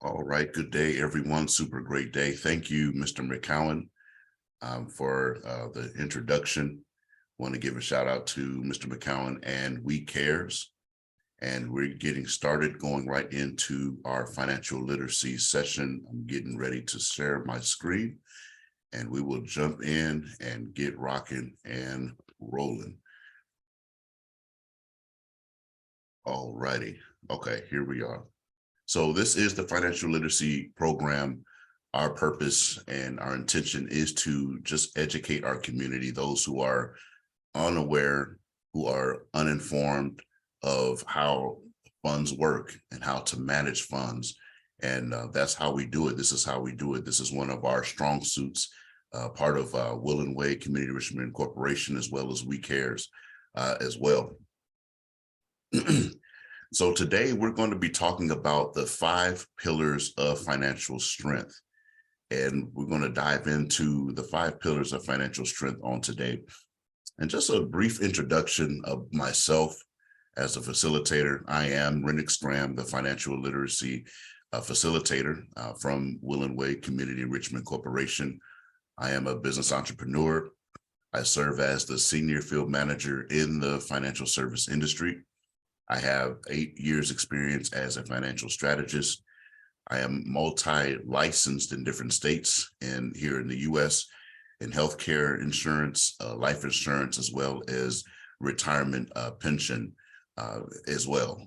All right, good day, everyone. Super great day. Thank you, Mr. McCowan, for the introduction. Want to give a shout out to Mr. McCowan and WeCARES. And we're getting started, going right into our financial literacy session. I'm getting ready to share my screen, and we will jump in and get rocking and rolling. All righty. Okay, here we are. So this is the financial literacy program. Our purpose and our intention is to just educate our community, those who are unaware, who are uninformed of how funds work and how to manage funds. And that's how we do it. This is how we do it. This is one of our strong suits, part of Will Way Community Richmond Corporation, as well as WeCARES as well. So today we're going to be talking about the 5 pillars of financial strength. And we're going to dive into the 5 pillars of financial strength on today. And just a brief introduction of myself as a facilitator. I am Renix Graham, the financial literacy facilitator from Will Way Community Enrichment Corporation. I am a business entrepreneur. I serve as the senior field manager in the financial service industry. I have 8 years experience as a financial strategist. I am multi-licensed in different states and here in the US in healthcare insurance, life insurance, as well as retirement pension as well.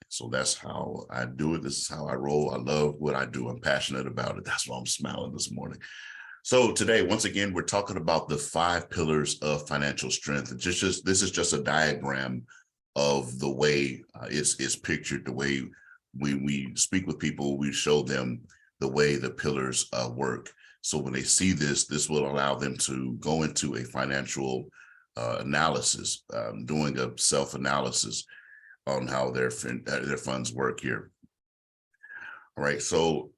So that's how I do it. This is how I roll. I love what I do. I'm passionate about it. That's why I'm smiling this morning. So today, once again, we're talking about the 5 pillars of financial strength. This is just a diagram of the way it's pictured, the way we speak with people, we show them the way the pillars work. So when they see this, this will allow them to go into a financial analysis, doing a self-analysis on how their funds work here. All right, so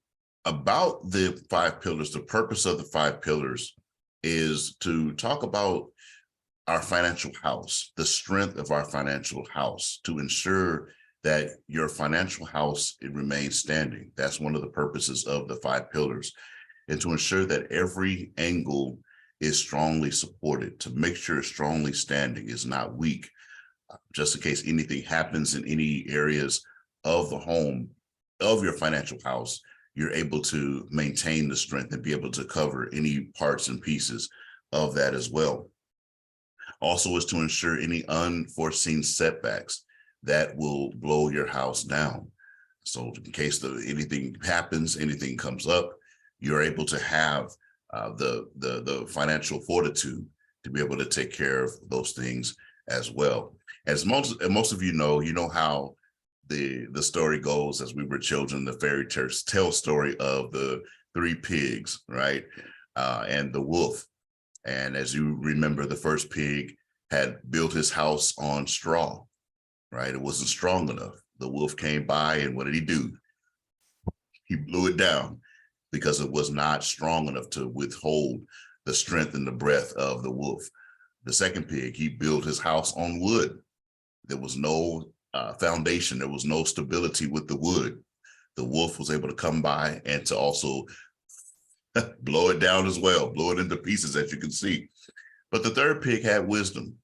about the 5 pillars, the purpose of the 5 pillars is to talk about our financial house, the strength of our financial house, to ensure that your financial house, it remains standing. That's one of the purposes of the 5 pillars, and to ensure that every angle is strongly supported, to make sure it's strongly standing, is not weak, just in case anything happens in any areas of the home, of your financial house, you're able to maintain the strength and be able to cover any parts and pieces of that as well. Also is to ensure any unforeseen setbacks that will blow your house down. So in case anything happens, anything comes up, you're able to have the financial fortitude to be able to take care of those things as well. As most of you know how the story goes as we were children, the fairy tale story of the 3 pigs, right? And the wolf. And as you remember, the first pig had built his house on straw, right? It wasn't strong enough. The wolf came by, and what did he do? He blew it down because it was not strong enough to withhold the strength and the breath of the wolf. The second pig, he built his house on wood. There was no foundation. There was no stability with the wood. The wolf was able to come by and to also blow it down as well, blow it into pieces, as you can see. But the third pig had wisdom.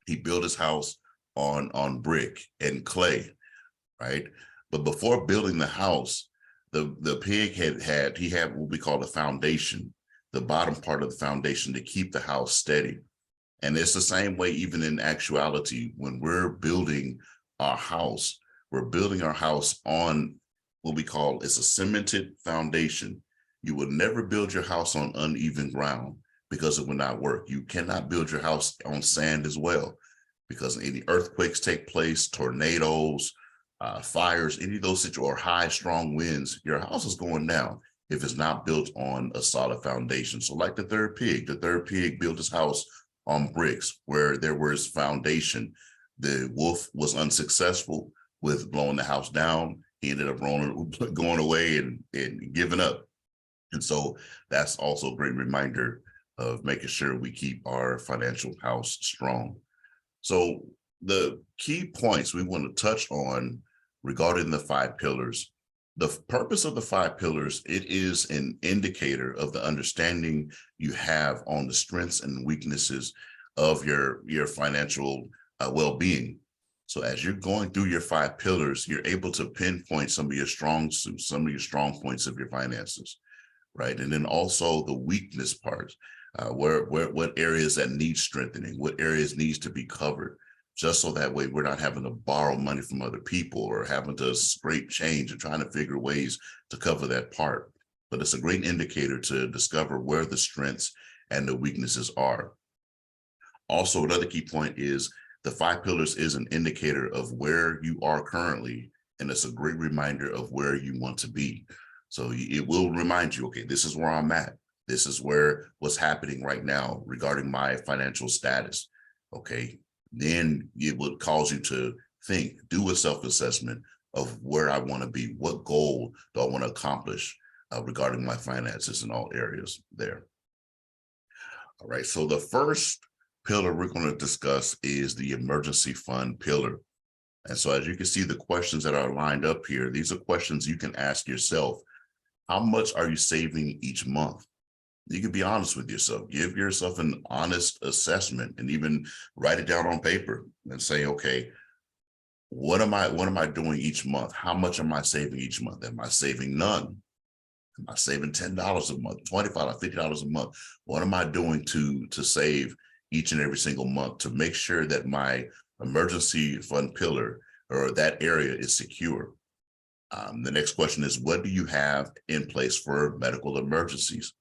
He built his house on brick and clay, right? But before building the house, the pig had what we call a foundation, the bottom part of the foundation to keep the house steady. And it's the same way, even in actuality, when we're building our house, we're building our house on what we call, it's a cemented foundation. You would never build your house on uneven ground because it will not work. You cannot build your house on sand as well, because any earthquakes take place, tornadoes, fires, any of those situations, or high, strong winds, your house is going down if it's not built on a solid foundation. So like the third pig built his house on bricks where there was foundation. The wolf was unsuccessful with blowing the house down. He ended up going away and giving up. And so that's also a great reminder of making sure we keep our financial house strong. So the key points we want to touch on regarding the 5 pillars The purpose of the 5 pillars, it is an indicator of the understanding you have on the strengths and weaknesses of your financial well-being. So as you're going through your 5 pillars, you're able to pinpoint some of your strong suits, some of your strong points of your finances, right? And then also the weakness part, what areas that need strengthening, what areas needs to be covered, just so that way we're not having to borrow money from other people or having to scrape change and trying to figure ways to cover that part. But it's a great indicator to discover where the strengths and the weaknesses are. Also, another key point is the 5 pillars is an indicator of where you are currently, and it's a great reminder of where you want to be. So it will remind you, okay, this is where I'm at. This is what's happening right now regarding my financial status. Okay, then it will cause you to think, do a self-assessment of where I want to be. What goal do I want to accomplish regarding my finances in all areas there? All right, so the first pillar we're going to discuss is the emergency fund pillar. And so as you can see, the questions that are lined up here, these are questions you can ask yourself. How much are you saving each month? You can be honest with yourself, give yourself an honest assessment, and even write it down on paper and say, okay, what am I doing each month? How much am I saving each month? Am I saving none? Am I saving $10 a month, $25, $50 a month? What am I doing to save each and every single month to make sure that my emergency fund pillar or that area is secure? The next question is, what do you have in place for medical emergencies?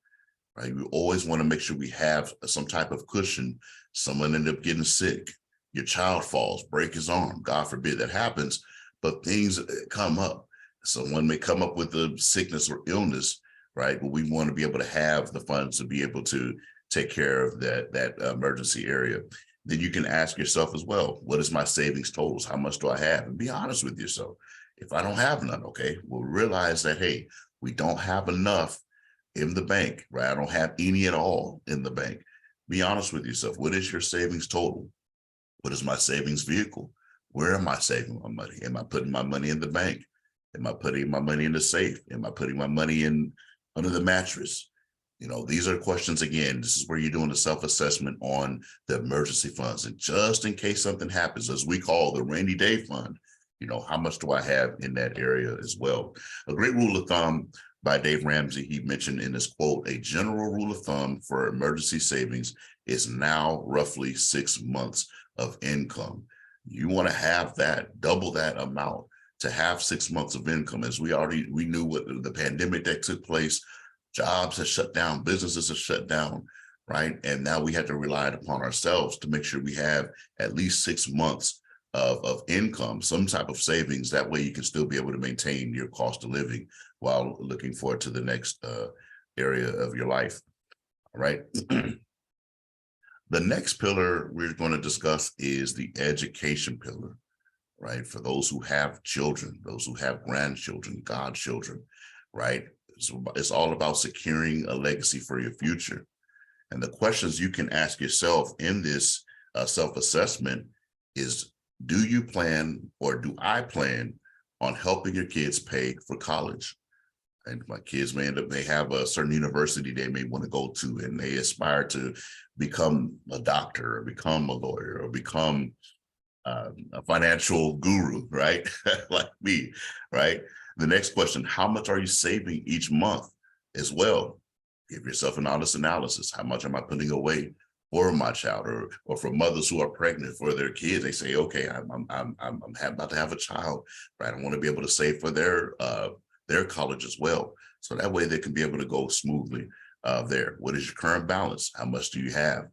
Right? We always want to make sure we have some type of cushion. Someone ended up getting sick, your child falls, break his arm, God forbid that happens, but things come up. Someone may come up with a sickness or illness, right? But we want to be able to have the funds to be able to take care of that emergency area. Then you can ask yourself as well, what is my savings totals? How much do I have? And be honest with yourself. If I don't have none, okay, we'll realize that, hey, we don't have enough in the bank, right? I don't have any at all in the bank. Be honest with yourself. What is your savings total? What is my savings vehicle? Where am I saving my money? Am I putting my money in the bank? Am I putting my money in the safe? Am I putting my money in under the mattress? You know, these are questions. Again, this is where you're doing the self-assessment on the emergency funds. And just in case something happens, as we call the rainy day fund, you know, how much do I have in that area as well? A great rule of thumb by Dave Ramsey, he mentioned in his quote, a general rule of thumb for emergency savings is now roughly 6 months of income. You want to have that, double that amount to have 6 months of income. As we knew what the pandemic that took place, jobs have shut down, businesses have shut down, right? And now we have to rely upon ourselves to make sure we have at least 6 months of income, some type of savings. That way you can still be able to maintain your cost of living while looking forward to the next area of your life. All right. The next pillar we're going to discuss is the education pillar, right? For those who have children, those who have grandchildren, godchildren, right? So it's all about securing a legacy for your future. And the questions you can ask yourself in this self-assessment is, do you plan, or do I plan on helping your kids pay for college? And my kids may have a certain university they may want to go to, and they aspire to become a doctor or become a lawyer or become a financial guru, right? Like me, right? The next question, how much are you saving each month as well? Give yourself an honest analysis. How much am I putting away for my child, or for mothers who are pregnant for their kids? They say, okay, I'm about to have a child, right? I want to be able to save for their college as well. So that way they can be able to go smoothly there. What is your current balance? How much do you have?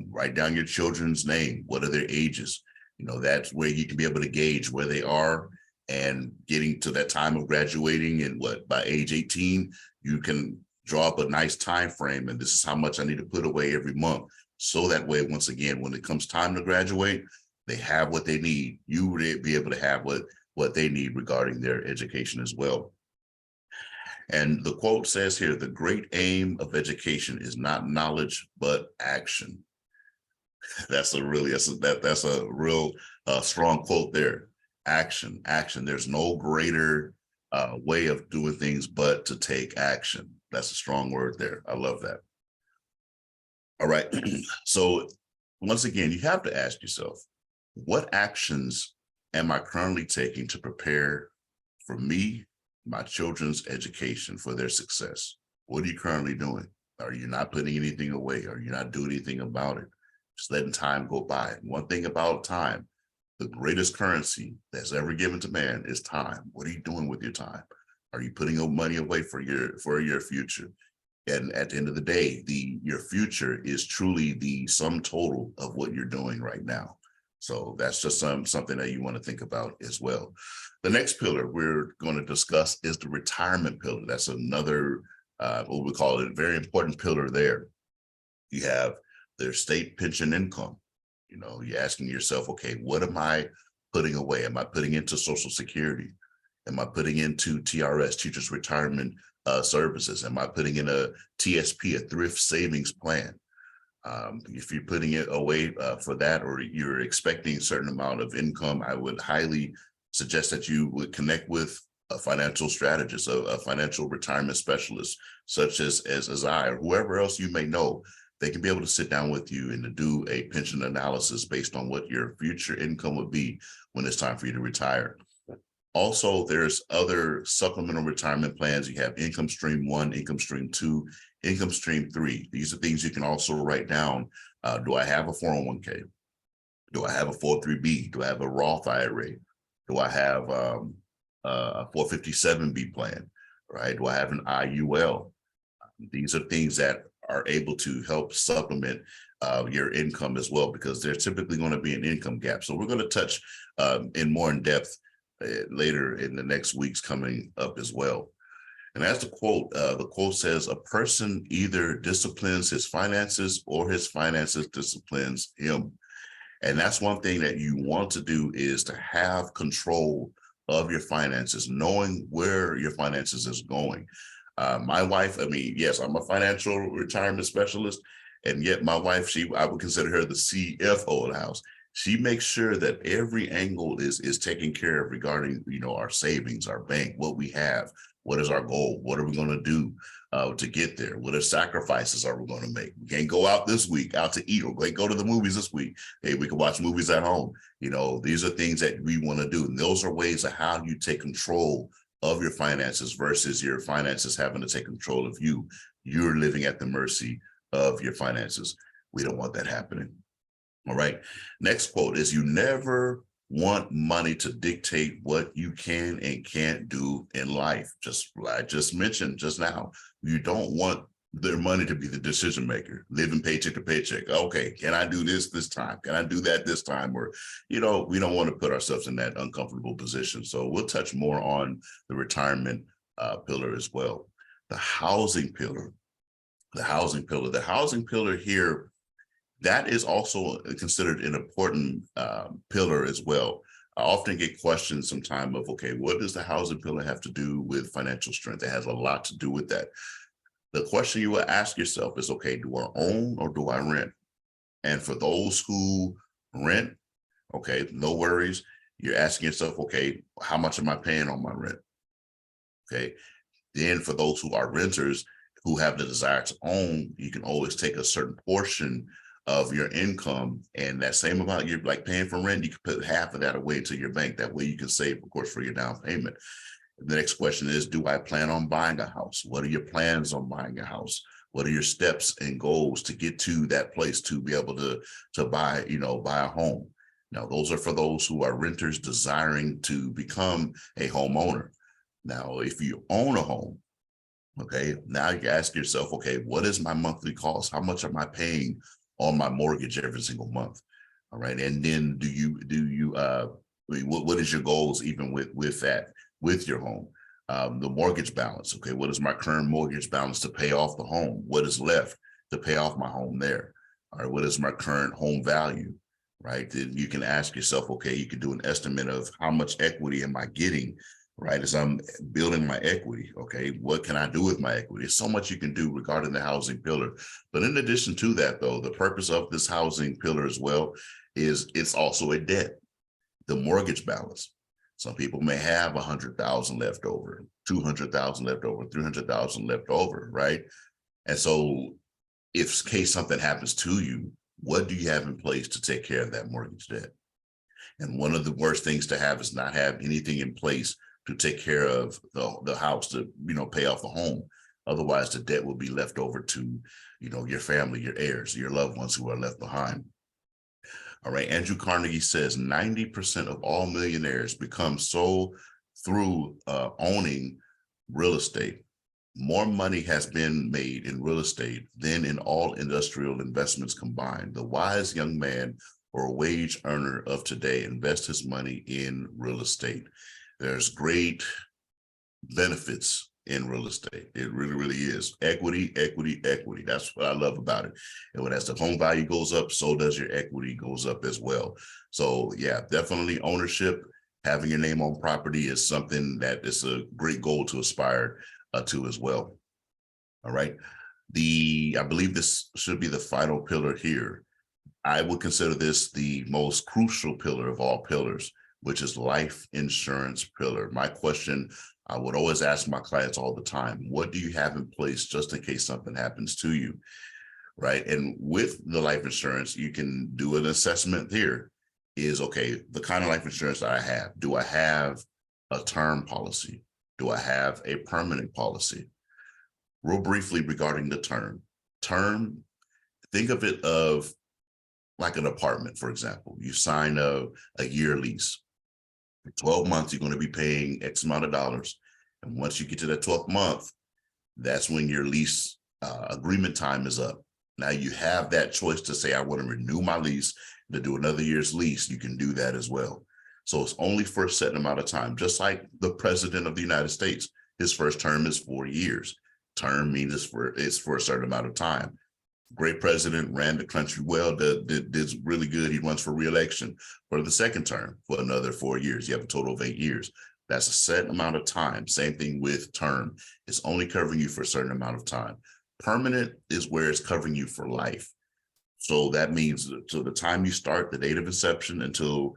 Write down your children's name. What are their ages? You know, that's where you can be able to gauge where they are, and getting to that time of graduating. And by age 18, you can draw up a nice time frame. And this is how much I need to put away every month. So that way, once again, when it comes time to graduate, they have what they need. You would be able to have what they need regarding their education as well. And the quote says here, the great aim of education is not knowledge, but action. That's a real strong quote there. Action. There's no greater way of doing things, but to take action. That's a strong word there. I love that. All right. So once again, you have to ask yourself, what actions am I currently taking to prepare for me, my children's education, for their success? What are you currently doing? Are you not putting anything away? Are you not doing anything about it? Just letting time go by. One thing about time, the greatest currency that's ever given to man is time. What are you doing with your time? Are you putting money away for your future? And at the end of the day, your future is truly the sum total of what you're doing right now. So that's just something that you want to think about as well. The next pillar we're going to discuss is the retirement pillar. That's another, what we call it, a very important pillar there. You have their state pension income. You know, you're asking yourself, okay, what am I putting away? Am I putting into Social Security? Am I putting into TRS, Teachers Retirement Services? Am I putting in a TSP, a thrift savings plan? If you're putting it away for that, or you're expecting a certain amount of income, I would highly suggest that you would connect with a financial strategist, a financial retirement specialist, such as I, or whoever else you may know. They can be able to sit down with you and to do a pension analysis based on what your future income would be when it's time for you to retire. Also, there's other supplemental retirement plans. You have income stream 1, income stream 2, income stream 3. These are things you can also write down. Do I have a 401k? Do I have a 403b? Do I have a Roth IRA? Do I have a 457b plan? Right? Do I have an IUL? These are things that are able to help supplement your income as well, because there's typically going to be an income gap. So we're going to touch in more in depth later in the next weeks coming up as well. And as the quote says, a person either disciplines his finances or his finances disciplines him. And that's one thing that you want to do, is to have control of your finances, knowing where your finances is going. My wife, I mean, yes, I'm a financial retirement specialist, and yet my wife, I would consider her the CFO of the house. She makes sure that every angle is taken care of regarding, you know, our savings, our bank, what we have, what is our goal, what are we going to do to get there, what are sacrifices are we going to make? We can't go out this week out to eat, or go to the movies this week. Hey, we can watch movies at home. You know, these are things that we want to do, and those are ways of how you take control of your finances versus your finances having to take control of you. You're living at the mercy of your finances. We don't want that happening. All right. Next quote is, you never want money to dictate what you can and can't do in life. Just like I just mentioned just now, you don't want their money to be the decision maker, living paycheck to paycheck. Okay, can I do this time? Can I do that this time? Or, you know, we don't want to put ourselves in that uncomfortable position. So we'll touch more on the retirement pillar as well. The housing pillar. The housing pillar here, that is also considered an important pillar as well. I often get questions sometimes of, okay, what does the housing pillar have to do with financial strength? It has a lot to do with that. The question you will ask yourself is, okay, do I own or do I rent? And for those who rent, okay, no worries. You're asking yourself, okay, how much am I paying on my rent? Okay. Then for those who are renters who have the desire to own, you can always take a certain portion of your income, and that same amount you're like paying for rent, you can put half of that away into your bank. That way you can save, of course, for your down payment. The next question is, do I plan on buying a house? What are your plans on buying a house? What are your steps and goals to get to that place to be able to buy, buy a home? Now, those are for those who are renters desiring to become a homeowner. Now, if you own a home, okay, now you ask yourself, okay, what is my monthly cost? How much am I paying on my mortgage every single month? All right. And then what is your goals even with that, with your home? The mortgage balance. Okay. What is my current mortgage balance to pay off the home? What is left to pay off my home there? All right. What is my current home value? Right. Then you can ask yourself, okay, you can do an estimate of how much equity am I getting, right, as I'm building my equity. Okay, what can I do with my equity? There's so much you can do regarding the housing pillar. But in addition to that, though, the purpose of this housing pillar as well is it's also a debt, the mortgage balance. Some people may have 100,000 left over, 200,000 left over, 300,000 left over, right? And so if in case something happens to you, what do you have in place to take care of that mortgage debt? And one of the worst things to have is not have anything in place to take care of the house, to, pay off the home. Otherwise, the debt will be left over to, your family, your heirs, your loved ones who are left behind. All right. Andrew Carnegie says 90% of all millionaires become so through owning real estate. More money has been made in real estate than in all industrial investments combined. The wise young man or wage earner of today invests his money in real estate. There's great benefits in real estate. It really, really is. Equity, equity, equity. That's what I love about it. And as the home value goes up, so does your equity goes up as well. So yeah, definitely ownership, having your name on property is something that is a great goal to aspire to as well. All right. I believe this should be the final pillar here. I would consider this the most crucial pillar of all pillars, which is life insurance pillar. My question I would always ask my clients all the time, what do you have in place just in case something happens to you? Right. And with the life insurance, you can do an assessment here is, okay, the kind of life insurance that I have, do I have a term policy? Do I have a permanent policy? Real briefly regarding the term, think of it of like an apartment, for example. You sign a year lease. For 12 months, you're going to be paying X amount of dollars. And once you get to that 12th month, that's when your lease agreement time is up. Now you have that choice to say, I want to renew my lease, to do another year's lease. You can do that as well. So it's only for a certain amount of time, just like the president of the United States. His first term is 4 years. Term means it's for a certain amount of time. Great president, ran the country well, did really good. He runs for re-election for the second term for another 4 years. You have a total of 8 years. That's a set amount of time. Same thing with term. It's only covering you for a certain amount of time. Permanent is where it's covering you for life. So that means to the time you start, the date of inception, until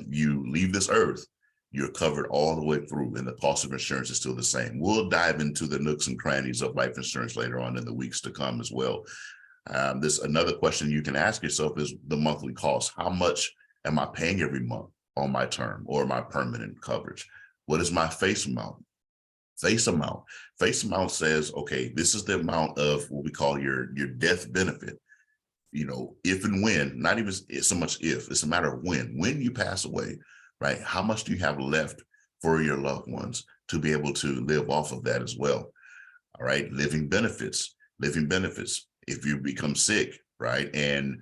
you leave this earth, you're covered all the way through, and the cost of insurance is still the same. We'll dive into the nooks and crannies of life insurance later on in the weeks to come as well. Another question you can ask yourself is the monthly cost. How much am I paying every month on my term or my permanent coverage? What is my face amount? Face amount says, okay, this is the amount of what we call your death benefit. If and when, not even so much if, it's a matter of when you pass away, right? How much do you have left for your loved ones to be able to live off of that as well? All right. Living benefits. If you become sick, right, and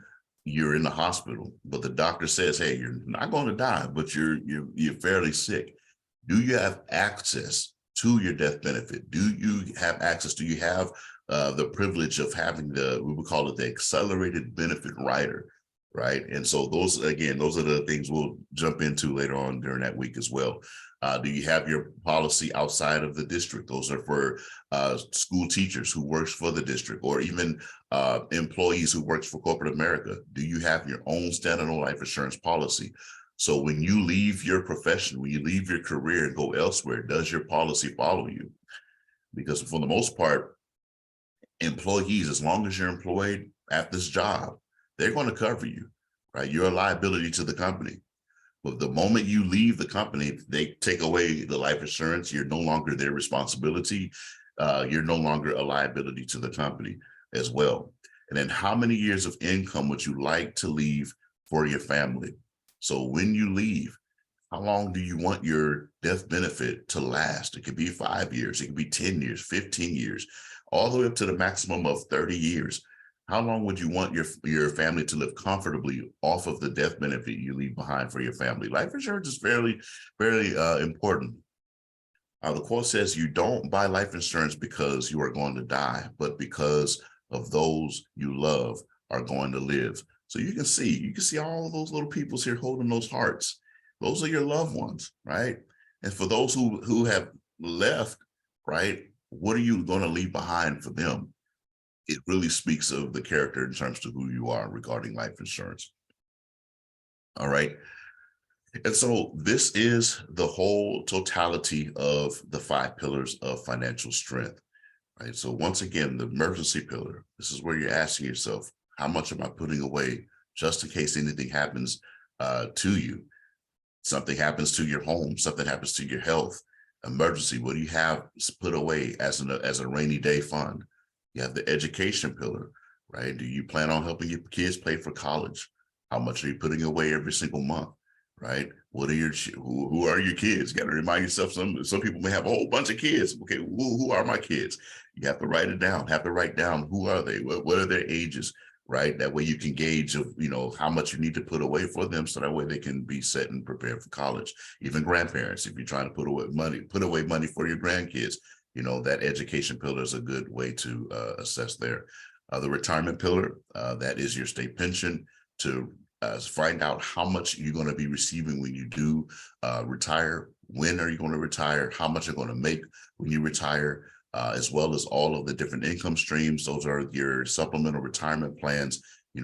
you're in the hospital, but the doctor says, hey, you're not going to die, but you're fairly sick. Do you have access to your death benefit? Do you have access? Do you have the privilege of having we would call it the accelerated benefit rider, right? And so those are the things we'll jump into later on during that week as well. Do you have your policy outside of the district? Those are for school teachers who works for the district, or even employees who works for corporate America. Do you have your own standalone life insurance policy? So when you leave your profession, when you leave your career and go elsewhere, does your policy follow you? Because for the most part, employees, as long as you're employed at this job, they're going to cover you, right? You're a liability to the company. But the moment you leave the company, they take away the life insurance. You're no longer their responsibility. You're no longer a liability to the company as well. And then how many years of income would you like to leave for your family? So when you leave, how long do you want your death benefit to last? It could be 5 years, it could be 10 years, 15 years, all the way up to the maximum of 30 years. How long would you want your family to live comfortably off of the death benefit you leave behind for your family? Life insurance is fairly important. The quote says, you don't buy life insurance because you are going to die, but because of those you love are going to live. So you can see all of those little peoples here holding those hearts. Those are your loved ones, right? And for those who have left, right, what are you going to leave behind for them? It really speaks of the character in terms of who you are regarding life insurance. All right. And so this is the whole totality of the 5 pillars of financial strength, right? So once again, the emergency pillar, this is where you're asking yourself, how much am I putting away just in case anything happens to you? Something happens to your home, something happens to your health. Emergency, what do you have put away as a rainy day fund? You have the education pillar, right? Do you plan on helping your kids pay for college? How much are you putting away every single month? Right? What are who are your kids? You got to remind yourself. Some people may have a whole bunch of kids. Okay, who are my kids? You have to write it down. Have to write down who are they? What are their ages? Right? That way you can gauge of how much you need to put away for them, so that way they can be set and prepared for college. Even grandparents, if you're trying to put away money for your grandkids, that education pillar is a good way to assess there. The retirement pillar, that is your state pension, to find out how much you're going to be receiving when you do retire. When are you going to retire? How much you're going to make when you retire, as well as all of the different income streams. Those are your supplemental retirement plans.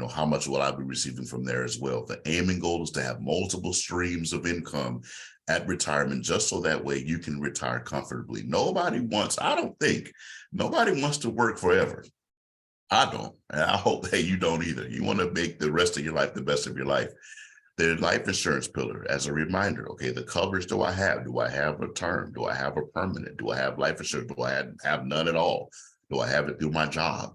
How much will I be receiving from there as well? The aiming goal is to have multiple streams of income at retirement, just so that way you can retire comfortably. I don't think nobody wants to work forever. I don't, and I hope that you don't either. You want to make the rest of your life the best of your life. The life insurance pillar, as a reminder, okay, the coverage do I have? Do I have a term? Do I have a permanent? Do I have life insurance? Do I have none at all? Do I have it through my job?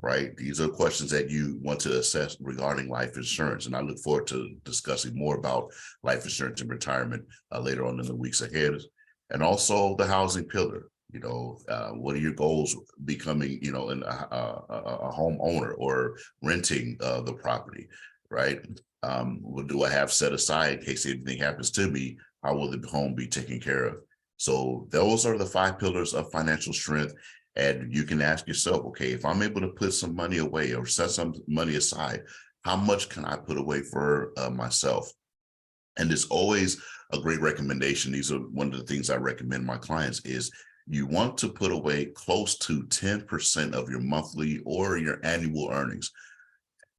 Right? These are questions that you want to assess regarding life insurance. And I look forward to discussing more about life insurance and retirement later on in the weeks ahead. And also the housing pillar. What are your goals becoming, a homeowner or renting the property, right? What do I have set aside in case anything happens to me? How will the home be taken care of? So those are the 5 pillars of financial strength. And you can ask yourself, okay, if I'm able to put some money away or set some money aside, how much can I put away for myself? And it's always a great recommendation. These are one of the things I recommend my clients is you want to put away close to 10% of your monthly or your annual earnings.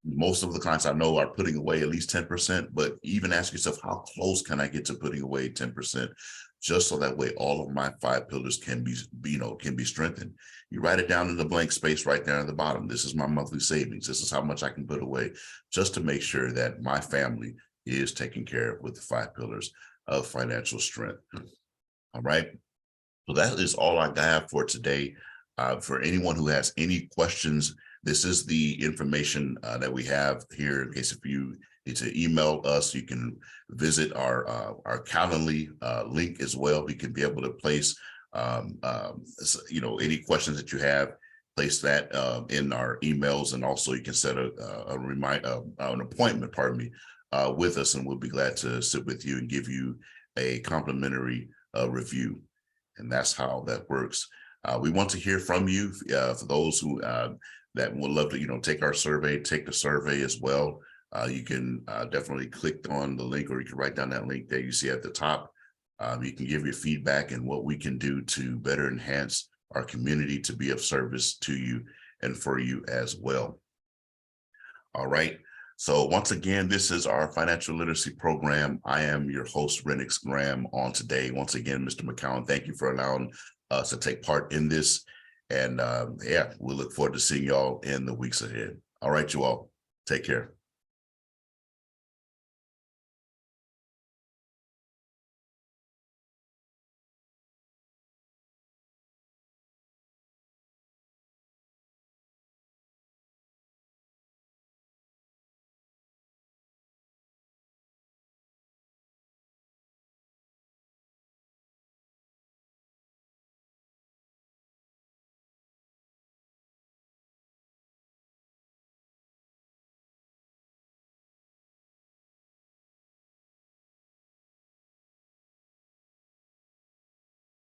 Most of the clients I know are putting away at least 10%, but even ask yourself, how close can I get to putting away 10%? Just so that way all of my 5 pillars can be strengthened. You write it down in the blank space right there at the bottom. This is my monthly savings. This is how much I can put away, just to make sure that my family is taken care of with the 5 pillars of financial strength. All right. So that is all I have for today. For anyone who has any questions, this is the information that we have here. In case if you need to email us, you can visit our Calendly link as well. You can be able to place any questions that you have, place that in our emails, and also you can set an appointment, with us, and we'll be glad to sit with you and give you a complimentary review. And that's how that works. We want to hear from you. For those who that would love to, take our survey, take the survey as well. You can definitely click on the link, or you can write down that link that you see at the top. You can give your feedback and what we can do to better enhance our community to be of service to you and for you as well. All right. So once again, this is our financial literacy program. I am your host, Renix Graham, on today. Once again, Mr. McCown, thank you for allowing us to take part in this. And we look forward to seeing y'all in the weeks ahead. All right, you all, take care.